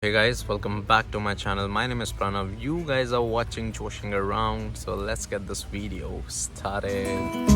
Hey guys, welcome back to my channel. My name is Pranav. You guys are watching Joshing Around, so let's get this video started.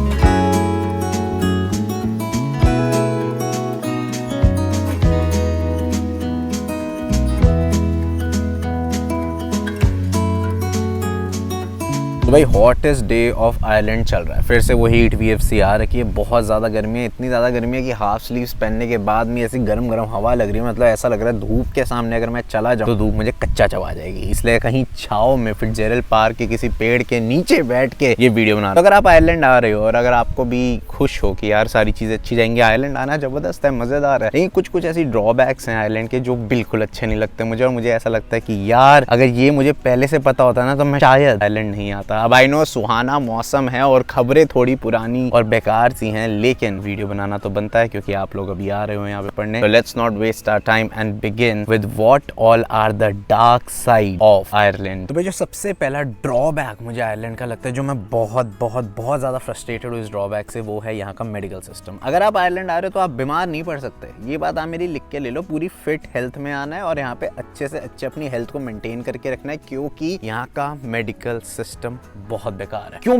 तो भाई hottest day of Ireland चल रहा है, फिर से वो heat वीएफसी आ रखी है। बहुत ज़्यादा गर्मी है, इतनी ज़्यादा गर्मी है कि हाफ स्लीव्स पहनने के बाद में ऐसी गर्म गर्म हवा लग रही है। मतलब ऐसा लग रहा है धूप के सामने अगर मैं चला जाऊँ तो धूप मुझे कच्चा चबा जाएगी। इसलिए कहीं छाव में फिट्जरैल्ड पार्क के किसी पेड़ के नीचे बैठ के ये वीडियो बना रहा हूं। अगर आप आयरलैंड आ रहे हो और अगर आपको भी खुश हो कि यार सारी चीज़ें अच्छी जाएंगी, आयरलैंड आना ज़बरदस्त है, मज़ेदार है, लेकिन कुछ कुछ ऐसी ड्रॉबैक्स हैं आयरलैंड के जो बिल्कुल अच्छे नहीं लगते मुझे। और मुझे ऐसा लगता है कि यार अगर ये मुझे पहले से पता होता ना तो मैं शायद आयरलैंड नहीं आता। अब आई नो सुहाना मौसम है और खबरें थोड़ी पुरानी और बेकार सी हैं, लेकिन वीडियो बनाना तो बनता है क्योंकि आप लोग अभी आ रहे हो यहाँ पे पढ़ने। So let's not waste our time and begin with what all are the dark side of Ireland। तो भाई जो सबसे पहला ड्रॉबैक मुझे आयरलैंड का लगता है, जो मैं बहुत ज़्यादा फ्रस्ट्रेटेड हूँ इस ड्रॉबैक से, वो है यहाँ का मेडिकल सिस्टम। अगर आप आयरलैंड आ रहे हो तो आप बीमार नहीं पड़ सकते, ये बात आप मेरी लिख के ले लो। पूरी फिट हेल्थ में आना है और यहाँ पे अच्छे से अच्छे अपनी हेल्थ को मेंटेन करके रखना है, क्योंकि यहाँ का मेडिकल सिस्टम बहुत बेकार है। क्यों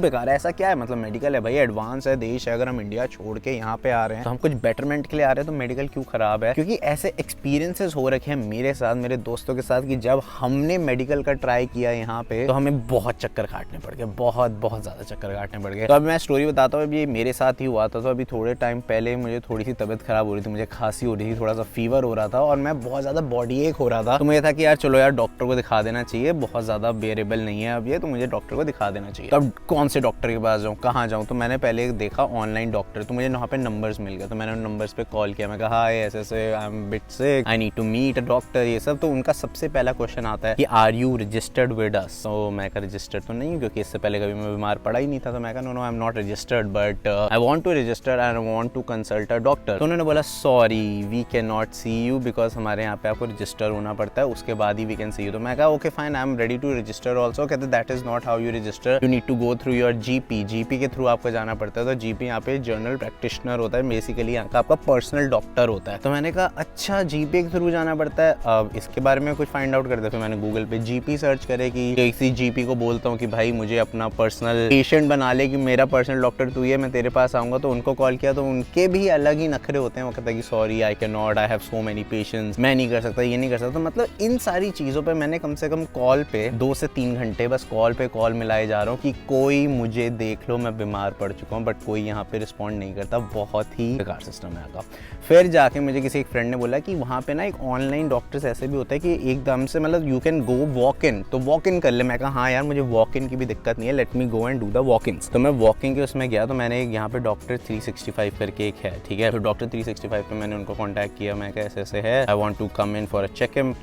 बेकार है? ऐसा क्या है? मतलब मेडिकल है भाई, एडवांस है देश है, अगर हम इंडिया छोड़ के यहाँ पे आ रहे हैं तो हम कुछ बेटरमेंट के लिए आ रहे हैं, तो मेडिकल क्यों खराब है? क्योंकि ऐसे एक्सपीरियंसेस हो रखे हैं मेरे साथ, मेरे दोस्तों के साथ, कि जब हमने मेडिकल का ट्राई किया यहाँ पे तो हमें बहुत चक्कर काटने पड़ गए, बहुत ज्यादा चक्कर काटने पड़ गए। तो अब मैं स्टोरी बताता हूँ, ये मेरे साथ ही हुआ था। तो अभी थोड़े टाइम पहले मुझे थोड़ी सी तबियत खराब हो रही थी, मुझे खांसी हो रही थी, थोड़ा सा फीवर हो रहा था और मैं बहुत ज्यादा बॉडी एक हो रहा था। तो मुझे था कि यार चलो यार डॉक्टर को दिखा देना चाहिए, बहुत ज्यादा बेरेबल नहीं है अब ये, तो मुझे डॉक्टर को दिखा देना चाहिए। तो अब कौन से डॉक्टर के पास जाऊँ, कहाँ जाऊँ? तो मैंने पहले देखा ऑनलाइन डॉक्टर, तो मुझे वहाँ पे नंबर्स मिल गया। तो मैंने उन नंबर्स पे कॉल किया, मैं कहा हाय ऐसे I am bit sick, I need to meet a doctor, ये सब। तो उनका सबसे पहला क्वेश्चन आता है कि are you registered with us? तो मैं कहा रजिस्टर्ड तो नहीं, क्योंकि इससे पहले कभी मैं बीमार पड़ा ही नहीं था। तो मैं कहा no I am not registered but I want to register and I want to consult a doctor. तो उन्होंने बोला sorry we can not see you, because हमारे यहाँ पे आपको रजिस्टर होना पड़ता है, उसके बाद ही वी कैन सी यू। तो मैं कहा okay fine, I am ready to register also. कहते that is not how you register, you need to go through your GP के थ्रू आपको जाना पड़ता है। तो जीपी यहाँ पे जनरल प्रैक्टिशनर होता है, बेसिकली यहाँ का आपका पर्सनल डॉक्टर होता है। तो मैंने कहा अच्छा जीपी के थ्रू जाना पड़ता है, अब इसके बारे में कुछ फाइंड आउट करते। फिर मैंने गूगल पे जीपी सर्च करे कि किसी जीपी को बोलता हूँ कि भाई मुझे अपना पर्सनल पेशेंट बना ले, कि मेरा पर्सनल डॉक्टर तू है, मैं तेरे पास आऊंगा। तो उनको कॉल किया तो उनके भी अलग ही नखरे होते हैं, वो कहता है कि sorry I can not, I have so many patients, मैं नहीं कर सकता, ये नहीं कर सकता। तो मतलब इन सारी चीज़ों पर मैंने कम से कम कॉल पे 2 से 3 घंटे बस कॉल पे कॉल मिलाए जा रहा हूँ कि कोई मुझे देख लो मैं बीमार पड़ चुका हूँ, बट कोई यहाँ पे रिस्पॉन्ड नहीं करता। बहुत ही बेकार सिस्टम है यहाँ का। फिर जाके मुझे किसी एक फ्रेंड ने बोला कि वहाँ पे ना एक ऑनलाइन डॉक्टर्स ऐसे भी होता है कि एकदम से मतलब you can go walk in, तो वॉक इन कर ले। मैं कहा हाँ यार मुझे वॉक इन की भी दिक्कत नहीं है, let me go and do the walk in. तो मैं वॉकिंग के उसमें गया, तो मैंने यहाँ पे डॉक्टर 365 करके एक है, ठीक है। तो डॉक्टर 365 पे मैंने उनको कॉन्टैक्ट किया, मैं कहा ऐसे है, I want to come in for a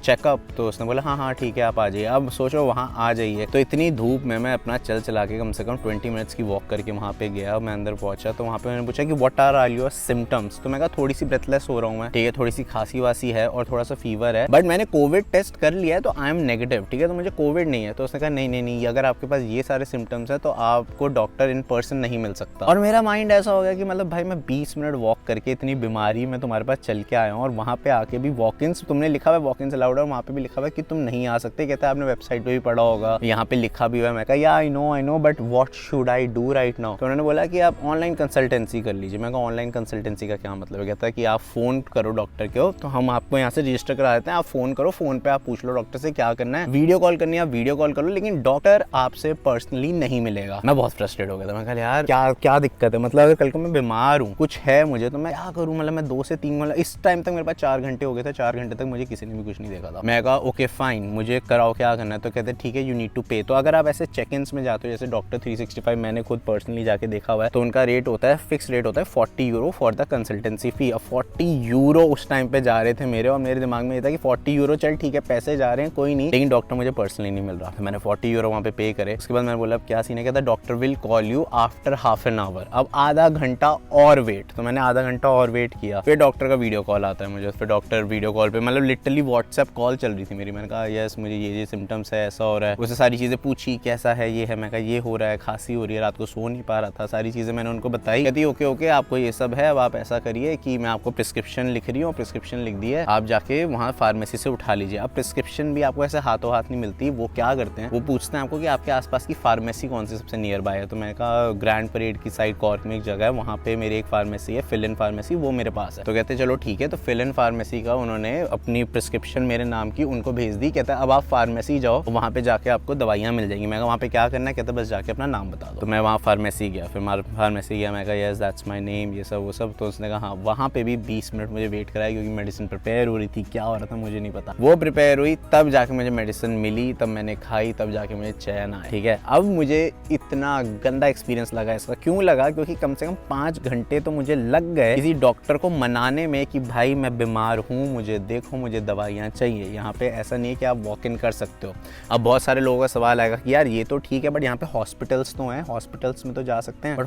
checkup. तो उसने बोला हाँ ठीक है आप आ जाइए। अब सोचो वहाँ आ जाइए, तो इतनी धूप में मैं अपना चला के कम से कम 20 मिनट्स की वॉक करके वहाँ पे गया। मैं अंदर पहुंचा तो वहाँ पे मैंने पूछा कि व्हाट आर योर सिम्टम्स? तो मैं कहा थोड़ी सी ब्रेथलेस हो रहा हूँ मैं, ठीक है, थोड़ी सी खांसी वासी है और थोड़ा सा फीवर है, बट मैंने कोविड टेस्ट कर लिया है तो आई एम नेगेटिव, ठीक है, तो मुझे कोविड नहीं है। तो उसने कहा नहीं, अगर आपके पास ये सारे सिम्टम्स है तो आपको डॉक्टर इन पर्सन नहीं मिल सकता। और मेरा माइंड ऐसा हो गया कि मतलब भाई मैं 20 मिनट वॉक करके इतनी बीमारी में तुम्हारे पास चल के आया हूँ और वहाँ पे आके भी वॉक इन, तुमने लिखा हुआ है वॉक इन अलाउड, और वहाँ पे भी लिखा हुआ है कि तुम नहीं आ सकते। कहता है आपने वेबसाइट पे भी पढ़ा होगा, यहाँ पे लिखा भी हुआ है। मैं कहा या I know but what should I do right now? तो उन्होंने बोला कि आप ऑनलाइन कंसल्टेंसी कर लीजिए। मैं कहा ऑनलाइन कंसल्टेंसी का क्या मतलब है? कहता है कि आप फोन करो डॉक्टर को, तो हम आपको यहाँ से रजिस्टर करा देते हैं, आप फोन करो, फोन पे आप पूछ लो डॉक्टर से क्या करना है, वीडियो कॉल करनी है आप वीडियो कॉल करो, लेकिन डॉक्टर आपसे पर्सनली नहीं मिलेगा। मैं बहुत फ्रस्ट्रेट हो गया था, मैं कहा यार क्या दिक्कत है? मतलब अगर कल को मैं बीमार हूँ, कुछ है मुझे, तो मैं क्या करूँ? मतलब मैं 2 से 3 मतलब इस टाइम तक मेरे पास 4 घंटे हो गए थे, 4 घंटे तक मुझे किसी ने भी कुछ नहीं देखा था। मैं कहा ओके फाइन, मुझे कराओ, क्या करना है? तो कहते ठीक है यू नीड टू पे। तो अगर आप ऐसे चेक इन्स में जाते हो, जैसे डॉक्टर 365 मैंने खुद पर्सनली जाके देखा हुआ है, तो उनका रेट होता है, फिक्स रेट होता है 40 यूरो फॉर द कंसल्टेंसी फी। अब 40 यूरो उस टाइम पे जा रहे थे मेरे, और मेरे दिमाग में ये था कि 40 यूरो चल ठीक है पैसे जा रहे हैं कोई नहीं, लेकिन डॉक्टर मुझे पर्सनली नहीं मिल रहा। तो मैंने 40 यूरो वहाँ पे पे करे। उसके बाद मैंने बोला अब क्या सीन है? कहता doctor will call you after half an hour, अब आधा घंटा और वेट। तो मैंने आधा घंटा और वेट किया, फिर डॉक्टर का वीडियो कॉल आता है मुझे। फिर डॉक्टर वीडियो कॉल पे मतलब लिटरली व्हाट्सएप कॉल चल रही थी मेरी। मैंने कहा यस मुझे ये सिम्टम्स है, ऐसा हो रहा है, उससे सारी चीजें पूछी छी कैसा है, ये है। मैं कहा ये हो रहा है, खांसी हो रही है, रात को सो नहीं पा रहा था, सारी चीज़ें मैंने उनको बताई। कहती ओके ओके आपको ये सब है, अब आप ऐसा करिए कि मैं आपको प्रिस्क्रिप्शन लिख रही हूँ, प्रिस्क्रिप्शन लिख दी है, आप जाके वहाँ फार्मेसी से उठा लीजिए। अब प्रिस्क्रिप्शन भी आपको ऐसे हाथों हाथ नहीं मिलती, वो क्या करते हैं, वो पूछते हैं आपको कि आपके आसपास की फार्मेसी कौन सी सबसे नियर बाय है। तो मैंने कहा ग्रैंड परेड की साइड कॉर्क में एक जगह है, वहाँ पे मेरी एक फार्मेसी है, फिल इन फार्मेसी, वो मेरे पास है। तो कहते चलो ठीक है। तो फिल इन फार्मेसी का उन्होंने अपनी प्रिस्क्रिप्शन मेरे नाम की उनको भेज दी। कहता है अब आप फार्मेसी जाओ, वहाँ पे जाके आपको दवाइयाँ मिल जाएंगी। मैं कहा वहाँ पे क्या करना है, कहता बस जाके अपना नाम बता दो। तो मैं वहाँ फार्मेसी गया, फिर फार्मेसी गया, मैं कहा यस दैट्स माय नेम, ये सब वो सब। तो उसने कहा हाँ। वहाँ पे भी 20 मिनट मुझे वेट कराया, क्योंकि मेडिसिन प्रिपेयर हो रही थी, क्या हो रहा था मुझे नहीं पता। वो प्रिपेयर हुई, तब जाके मुझे मेडिसिन मिली, तब मैंने खाई, तब जाके मुझे चैन आया। ठीक है, अब मुझे इतना गंदा एक्सपीरियंस लगा इसका। क्यों लगा, क्योंकि कम से कम 5 घंटे तो मुझे लग गए किसी डॉक्टर को मनाने में कि भाई मैं बीमार हूँ, मुझे देखो, मुझे दवाइयाँ चाहिए। यहाँ पे ऐसा नहीं है कि आप वॉक इन कर सकते हो। अब बहुत सारे लोगों का सवाल आएगा कि यार ये तो ठीक है, बट यहाँ पे हॉस्पिटल्स तो हैं, हॉस्पिटल्स में तो जा सकते हैं, बट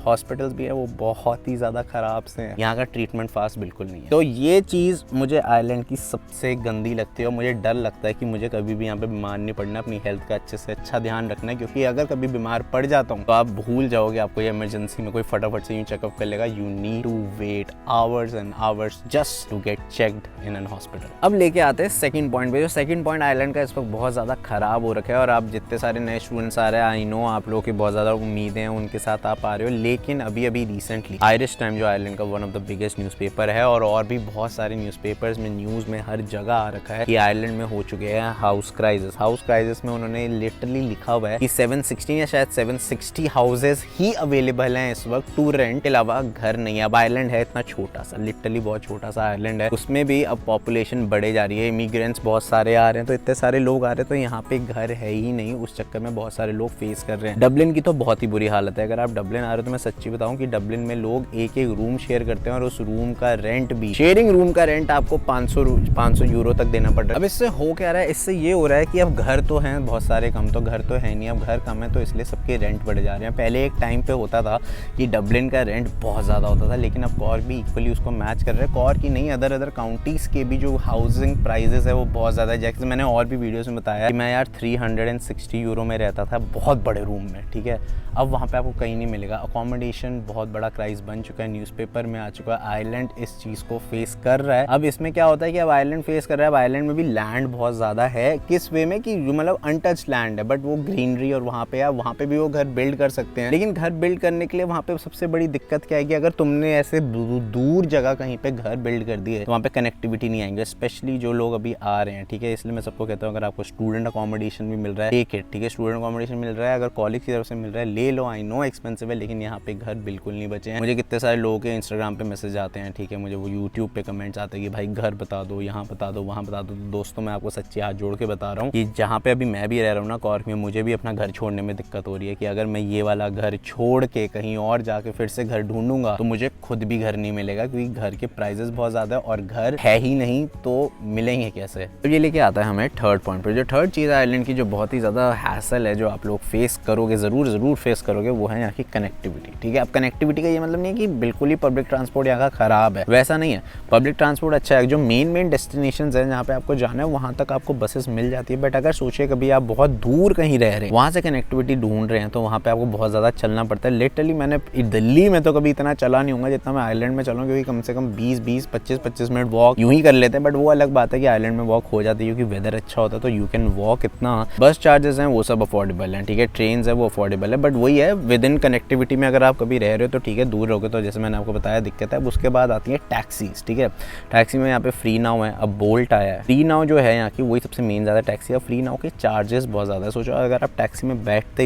हॉस्पिटल्स भी है वो बहुत ही ज़्यादा ख़राब से हैं। यहाँ का ट्रीटमेंट फास्ट बिल्कुल नहीं है। तो ये चीज़ मुझे आयरलैंड की सबसे गंदी लगती है, और मुझे डर लगता है कि मुझे कभी भी यहाँ पे बीमार नहीं पड़ना। अपनी हेल्थ का अच्छे से अच्छा ध्यान रखना है, क्योंकि अगर कभी बीमार पड़ जाता हूँ तो आप भूल जाओगे, आपको ये इमरजेंसी में कोई फटाफट से यूँ चेकअप कर लेगा। You need to wait hours and hours just to get checked in an hospital. अब लेके आते हैं सेकंड पॉइंट पे। जो सेकंड पॉइंट आयरलैंड का इस वक्त बहुत ज़्यादा ख़राब हो रखा है, और आप जितने सारे नए स्टूडेंट्स आ रहे हैं, आई नो आप लोगों की बहुत ज़्यादा उम्मीदें हैं, उनके साथ आप आ रहे हो। लेकिन अभी रिसेंटली आयरिश टाइम जो आयरलैंड का one of the biggest newspaper है, और भी बहुत सारे न्यूज़पेपर्स में, न्यूज़ में हर जगह आ रखा है कि आयरलैंड में हो चुके हैं हाउस क्राइसिस। हाउस क्राइसिस में उन्होंने लिटरली लिखा हुआ है कि 716 या शायद 760 हाउसेस ही अवेलेबल हैं इस वक्त टू रेंट, के अलावा घर नहीं है। अब आयरलैंड है इतना छोटा सा, लिटरली बहुत छोटा सा आयरलैंड है, उसमें भी अब पॉपुलेशन बढ़े जा रही है, इमिग्रेंट्स बहुत सारे आ रहे हैं, तो इतने सारे लोग आ रहे हैं, तो यहाँ पे घर है ही नहीं। उस चक्कर में बहुत सारे लोग फेस कर रहे हैं। डबलिन की तो बहुत ही बुरी हालत है। अगर आप डबलिन आ रहे हो तो मैं सच्ची बताऊं कि डबलिन में लोग एक एक रूम शेयर करते हैं, और उस रूम का रेंट भी, शेयरिंग रूम का रेंट आपको 500 यूरो तक देना पड़ रहा है। अब इससे हो क्या रहा है, इससे ये हो रहा है कि अब घर तो हैं बहुत सारे कम, तो घर तो है नहीं, अब घर कम है, तो इसलिए सबके रेंट बढ़ जा रहे हैं। पहले एक टाइम पे होता था कि डबलिन का रेंट बहुत ज़्यादा होता था, लेकिन अब कॉर्क भी इक्वली उसको मैच कर रहे हैं। कॉर्क की नहीं, अदर काउंटीज़ के भी जो हाउसिंग प्राइजेस है वो बहुत ज़्यादा है। जैसे मैंने और भी वीडियोस में बताया कि मैं यार 360 यूरो में रहता था बहुत बड़े रूम में, ठीक है। अब वहाँ पे आपको कहीं नहीं मिलेगा। अकोमोडेशन बहुत बड़ा क्राइस बन चुका है, न्यूज़पेपर में आ चुका है। आयरलैंड इस चीज़ को फेस कर रहा है। अब इसमें क्या होता है कि अब आयरलैंड फेस कर रहा है, अब आयरलैंड में भी लैंड बहुत ज़्यादा है। किस वे में कि मतलब अनटच्ड लैंड है, बट वो ग्रीनरी, और वहाँ पे आप वहाँ पे भी वो घर बिल्ड कर सकते हैं। लेकिन घर बिल्ड करने के लिए वहाँ पे सबसे बड़ी दिक्कत क्या है कि अगर तुमने ऐसे दूर जगह कहीं पे घर बिल्ड कर दिए तो वहाँ पे कनेक्टिविटी नहीं आएंगे, स्पेशली जो लोग अभी आ रहे हैं, ठीक है। इसलिए मैं सबको कहता हूँ अगर आपको स्टूडेंट अकोमोडेशन भी मिल रहा है, टेक इट, ठीक है। स्टूडेंट अकोमोडेशन मिल रहा है, अगर कॉलेज की तरफ से मिल रहा है ले लो। आई नो एक्सपेंसिव है, लेकिन यहाँ पे घर बिल्कुल नहीं बचे हैं। मुझे कितने सारे लोगों के इंस्टाग्राम पे मैसेज आते हैं, ठीक है, मुझे वो यूट्यूब पे कमेंट्स आते हैं कि भाई घर बता दो, यहाँ बता दो, वहाँ बता दो। दोस्तों मैं आपको सच्ची हाथ जोड़ के बता रहा हूँ कि जहाँ पे अभी मैं भी रह रहा हूँ ना कॉर्क में, मुझे भी अपना घर छोड़ने में दिक्कत हो रही है कि अगर मैं ये वाला घर छोड़ के कहीं और जाके फिर से घर ढूंढूंगा तो मुझे खुद भी घर नहीं मिलेगा, क्योंकि घर के प्राइजेस बहुत ज़्यादा है, और घर है ही नहीं तो मिलेंगे कैसे। तो ये लेके आता है हमें थर्ड पॉइंट पर। जो थर्ड चीज़ है आयरलैंड की जो बहुत ही ज़्यादा हैसल है, जो आप लोग फेस करोगे, ज़रूर फेस करोगे, वो है यहाँ की कनेक्टिविटी, ठीक है। अब कनेक्टिविटी का ये मतलब नहीं है कि बिल्कुल ही पब्लिक ट्रांसपोर्ट यहाँ का ख़राब है, वैसा नहीं है। पब्लिक ट्रांसपोर्ट अच्छा है, जो मेन डेस्टिनेशंस हैं जहाँ पे आपको जाना है वहाँ तक आपको बसेस मिल जाती है। बट अगर सोचिए कभी आप बहुत दूर कहीं रह रहे हैं, वहाँ से कनेक्टिविटी ढूंढ रहे हैं, तो वहाँ पे आपको बहुत ज़्यादा चलना पड़ता है। लिटरली मैंने दिल्ली में तो कभी इतना चला नहीं होगा जितना मैं आयरलैंड में चला, क्योंकि कम से कम 20 25 मिनट वॉक यूं ही कर लेते हैं। बट वो अलग बात है कि आयरलैंड में वॉक हो जाती है, क्योंकि वेदर अच्छा होता है तो यू कैन वॉक इतना। बस चार्जेस हैं वो सब अफोर्डेबल हैं, ठीक है। ट्रेन है वो अफोर्डेबल है, बट वही है विद इन कनेक्टिविटी में अगर आप कभी रह रहे हो तो ठीक है, दूर रहोगे तो जैसे मैंने आपको बताया दिक्कत है। अब उसके बाद आती है टैक्सीज, ठीक है। टैक्सी में यहाँ पे फ्री नाउ है, अब बोल्ट आया है। फ्री नाउ जो है यहाँ की वही सबसे मेन ज़्यादा टैक्सी है। फ्री नाउ के चार्जेस बहुत ज़्यादा है। सोचो अगर आप टैक्सी में बैठते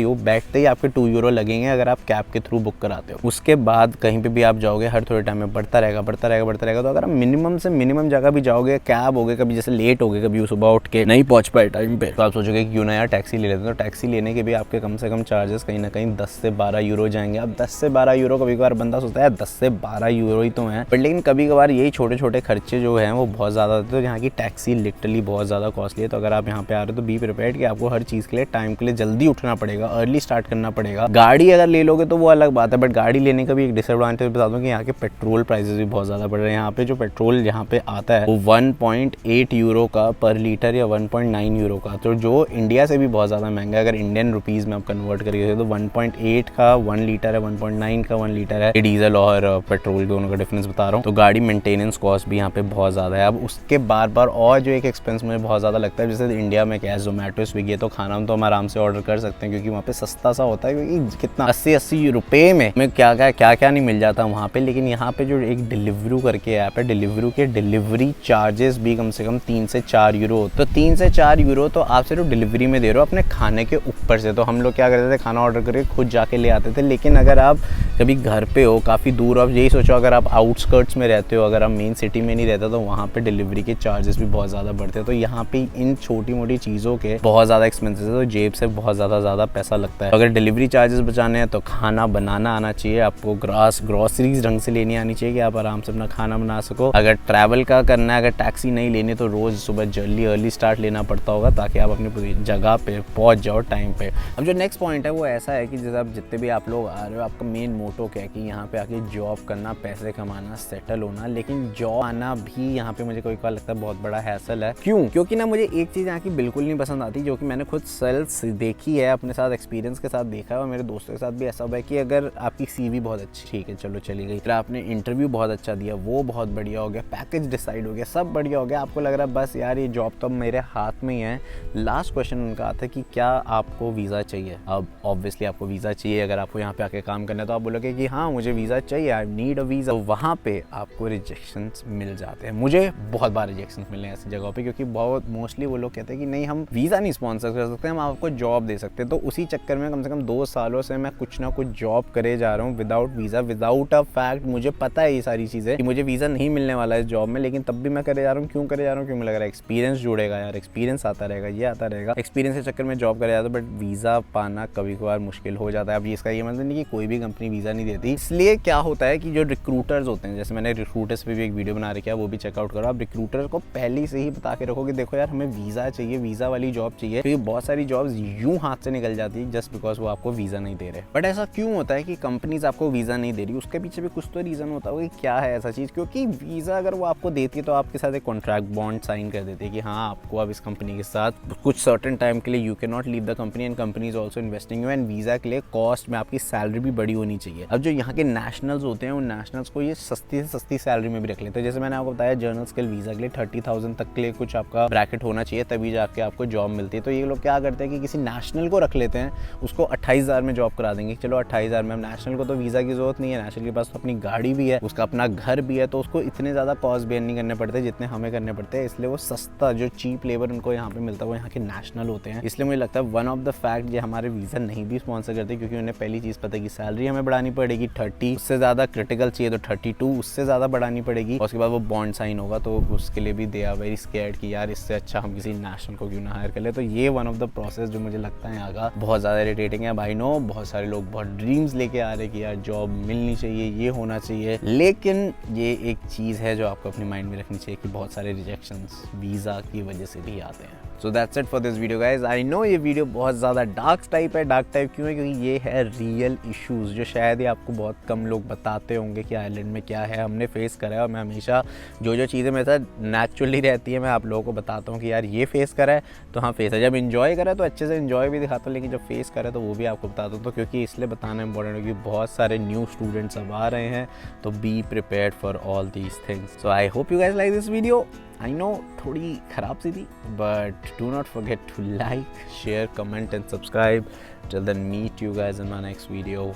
ही आपके 2 यूरो लगेंगे अगर आप कैब के थ्रू बुक कराते हो। उसके बाद कहीं पे भी आप जाओगे हर थोड़े टाइम में बढ़ता रहेगा। तो अगर आप मिनिमम से मिनिमम जगह भी जाओगे, कैब हो गए, कभी जैसे लेट हो गए, कभी सुबह उठ के नहीं पहुंच पाए टाइम पे, तो आप सोचोगे क्यों ना यार टैक्सी ले लेते हैं। तो टैक्सी लेने के भी आपके कम से कम चार्जेस कहीं ना कहीं 10 से 12 यूरो जाएंगे। अब 10 से 12 यूरो कभी कभार बंदा सोचता है 10 से 12 यूरो ही तो है, बट लेकिन कभी कभार यही छोटे छोटे खर्चे जो हैं वो बहुत ज़्यादा होते हैं। तो यहाँ की टैक्सी लिटरली बहुत ज़्यादा कॉस्टली है। तो अगर आप यहाँ पे आ रहे हो तो बी प्रिपेयर्ड कि आपको हर चीज़ के लिए टाइम के लिए जल्दी उठना पड़ेगा, अर्ली स्टार्ट करना पड़ेगा। गाड़ी अगर ले लोगे तो वो अलग बात है, बट गाड़ी लेने का भी एक डिसएडवांटेज बता दूं कि यहाँ के पेट्रोल प्राइसेस भी बहुत ज़्यादा बढ़ रहे हैं। यहाँ पे जो पेट्रोल यहाँ पे आता है वो 1.8 यूरो का पर लीटर या 1.9 यूरो का, तो जो इंडिया से भी बहुत ज़्यादा महंगा है। अगर इंडियन रुपीज़ में आप कन्वर्ट करिए तो 1.8 का 1 लीटर है, 1.9 का 1 लीटर है। डीजल और पेट्रोल दोनों का डिफरेंस बता रहा हूँ। तो गाड़ी मेंटेनेंस कॉस्ट भी यहाँ पे बहुत ज़्यादा है। अब उसके बार बार और जो एक एक्सपेंस मुझे बहुत ज़्यादा लगता है, जैसे इंडिया में क्या है, जोमेटो स्विगी है, तो खाना हम तो हम आराम से ऑर्डर कर सकते हैं क्योंकि वहाँ पे सस्ता सा होता है, क्योंकि कितना 80 रुपये में क्या नहीं मिल जाता वहाँ पे। लेकिन यहाँ पे जो एक डिलीवरू करके ऐप है, डिलीवरू के डिलीवरी चार्जेस भी कम से कम 3 से 4 यूरो। तो 3 से 4 यूरो तो आप सिर्फ डिलीवरी में दे रहे हो अपने खाने के ऊपर से। तो हम लोग क्या करते थे, खाना ऑर्डर करके खुद जाके ले आते थे। लेकिन अगर आप कभी घर पे हो, काफ़ी दूर, आप यही सोचो अगर आप आउटस्कर्ट्स में रहते हो, अगर आप मेन सिटी में नहीं रहते, तो वहाँ पे डिलीवरी के चार्जेस भी बहुत ज़्यादा बढ़ते हैं। तो यहाँ पे इन छोटी मोटी चीज़ों के बहुत ज़्यादा एक्सपेंसेस है, तो जेब से बहुत ज़्यादा पैसा लगता है। अगर डिलीवरी चार्जेस बचाने हैं तो खाना बनाना आना चाहिए आपको, ग्रॉसरीज ढंग से लेनी आनी चाहिए कि आप आराम से अपना खाना बना सको। अगर ट्रैवल का करना है, अगर टैक्सी नहीं लेनी, तो रोज़ सुबह जल्दी अर्ली स्टार्ट लेना पड़ता होगा ताकि आप अपनी पूरी जगह पे पहुंच जाओ टाइम पे। अब जो नेक्स्ट पॉइंट है वो ऐसा है कि जैसे आप जितने भी आप लोग आ रहे हो, आपका मेन मोटो क्या है कि यहाँ पे आके जॉब करना, पैसे कमाना, सेटल होना। लेकिन जॉब आना भी यहाँ पे मुझे कोई लगता है बहुत बड़ा हैसल है। क्यों? क्योंकि ना मुझे एक चीज़ यहाँ की बिल्कुल नहीं पसंद आती, जो कि मैंने खुद सेल्फ देखी है, अपने साथ एक्सपीरियंस के साथ देखा है, और मेरे दोस्तों के साथ भी ऐसा हुआ है कि अगर आपकी CV बहुत अच्छी, ठीक है चलो चली गई, फिर आपने इंटरव्यू बहुत अच्छा दिया, वो बहुत बढ़िया हो गया, पैकेज डिसाइड हो गया, सब बढ़िया हो गया, आपको लग रहा है बस यार ये जॉब तो मेरे हाथ में ही है। लास्ट क्वेश्चन उनका आता है कि क्या आपको वीज़ा चाहिए? अब ऑब्वियसली आपको वीज़ा चाहिए, अगर आपको यहाँ पे आके काम करना है तो आप बोलोगे कि हाँ मुझे वीज़ा चाहिए, आई नीड अ वीज़ा। तो वहाँ पे आपको रिजेक्शंस मिल जाते हैं। मुझे बहुत बार रिजेक्शंस मिले हैं ऐसी जगहों पे, क्योंकि बहुत मोस्टली वो लोग कहते हैं कि नहीं हम वीज़ा नहीं स्पॉन्सर कर सकते, हम आपको जॉब दे सकते हैं। तो उसी चक्कर में कम से कम 2 सालों से मैं कुछ ना कुछ जॉब करे जा रहा हूँ without visa, without a fact. मुझे पता है ये सारी चीज़ें कि मुझे वीज़ा नहीं मिलने वाला है इस जॉब में, लेकिन तब भी मैं करे जा रहा हूँ। क्यों करे जा रहा हूँ? क्योंकि मुझे लग रहा है एक्सपीरियंस जुड़ेगा यार, एक्सपीरियंस आता रहेगा, ये आता रहेगा। एक्सपीरियंस के चक्कर में जॉब करे जाता है, बट वीज़ा पाना कभी कभार मुश्किल हो जाता है। अब इसका ये मतलब नहीं कि कोई भी कंपनी वीज़ा नहीं देती। इसलिए क्या होता है कि जो रिक्रूटर्स होते हैं, जैसे मैंने रिक्रूटर्स पे भी एक वीडियो बना रखा है, वो भी चेकआउट करो। आप रिक्रूटर को पहले से ही बता के रखो कि देखो यार हमें वीज़ा चाहिए, वीज़ा वाली जॉब चाहिए, क्योंकि बहुत सारी जॉब्स यूं हाथ से निकल जाती है जस्ट बिकॉज वो आपको वीज़ा नहीं दे रहे। बट ऐसा क्यों होता है कि कंपनीज आपको वीज़ा नहीं दे रही? उसके पीछे भी कुछ तो रीज़न होता है कि क्या है ऐसा चीज़। क्योंकि वीज़ा अगर वो आपको देती है तो आपके साथ एक कॉन्ट्रैक्ट बॉन्ड साइन कर देती है कि हाँ आपको अब इस कंपनी के साथ कुछ सर्टेन टाइम के लिए you can not leave the company and company is also investing you. And visa के लिए कॉस्ट में आपकी सैलरी भी बड़ी होनी चाहिए। अब जो यहाँ के नेशनल्स होते हैं, उन नेशनल्स को ये सस्ती से सस्ती सैलरी में भी रख लेते हैं। जैसे मैंने आपको बताया जर्नल स्किल वीज़ा के लिए 30,000 तक के लिए कुछ आपका ब्रैकेट होना चाहिए, तभी जाके आपको जॉब मिलती है। तो ये लोग क्या करते हैं कि किसी नेशनल को रख लेते हैं, उसको 28,000 में जॉब करा देंगे। चलो 28,000 में, अब नेशनल को तो वीज़ा की जरूरत नहीं है, नेशनल के पास तो अपनी गाड़ी भी है, उसका अपना घर भी है, तो उसको इतने ज़्यादा कॉस्ट बेयर नहीं करने पड़ते जितने हमें करने पड़ते हैं। इसलिए वो सस्ता जो चीप लेबर उनको यहाँ पे मिलता है वो यहाँ के नेशनल होते हैं। इसलिए मुझे लगता है वन ऑफ द फैक्ट ये हमारे वीज़ा नहीं भी स्पॉन्सर करते, क्योंकि उन्हें पहली चीज़ पता है कि सैलरी हमें बढ़ानी पड़ेगी 30, उससे ज़्यादा क्रिटिकल चाहिए तो 32, उससे ज़्यादा बढ़ानी पड़ेगी, और उसके बाद वो बॉन्ड साइन होगा। तो उसके लिए भी दे आर वेरी स्कैर्ड कि यार इससे अच्छा हम किसी नेशनल को क्यों ना हायर कर ले। तो ये वन ऑफ द प्रोसेस जो मुझे लगता है यहाँ का बहुत ज़्यादा इरिटेटिंग है। भाई नो बहुत सारे लोग बहुत ड्रीम्स लेके आ रहे हैं कि यार जॉब मिलनी चाहिए, ये होना चाहिए, लेकिन ये एक चीज़ है जो आपको अपने माइंड में रखनी चाहिए कि बहुत सारे रिजेक्शंस वीज़ा की वजह से भी आते हैं। So that's it for this video guys. I know ये वीडियो बहुत ज़्यादा डार्क टाइप है। डार्क टाइप क्यों है? क्योंकि ये है रियल इश्यूज़ जो शायद ही आपको बहुत कम लोग बताते होंगे कि आयरलैंड में क्या है। हमने फेस करा है, और मैं हमेशा जो चीज़ें मेरे साथ नेचुरली रहती है मैं आप लोगों को बताता हूँ कि यार ये फेस करा है तो हाँ फेस है। जब इन्जॉय करा है तो अच्छे से इन्जॉय भी दिखाता हूँ, लेकिन जब फेस करा है तो वो भी आपको बताता हूँ। तो क्योंकि इसलिए बताना इंपॉर्टेंट है क्योंकि बहुत सारे न्यू स्टूडेंट्स अब आ रहे हैं, तो be prepared for all these things. So I hope you guys like this video. I know थोड़ी ख़राब सी थी, but do not forget to like, share, comment and subscribe. Till then, meet you guys in my next video.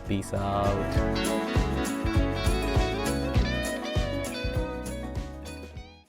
Peace out.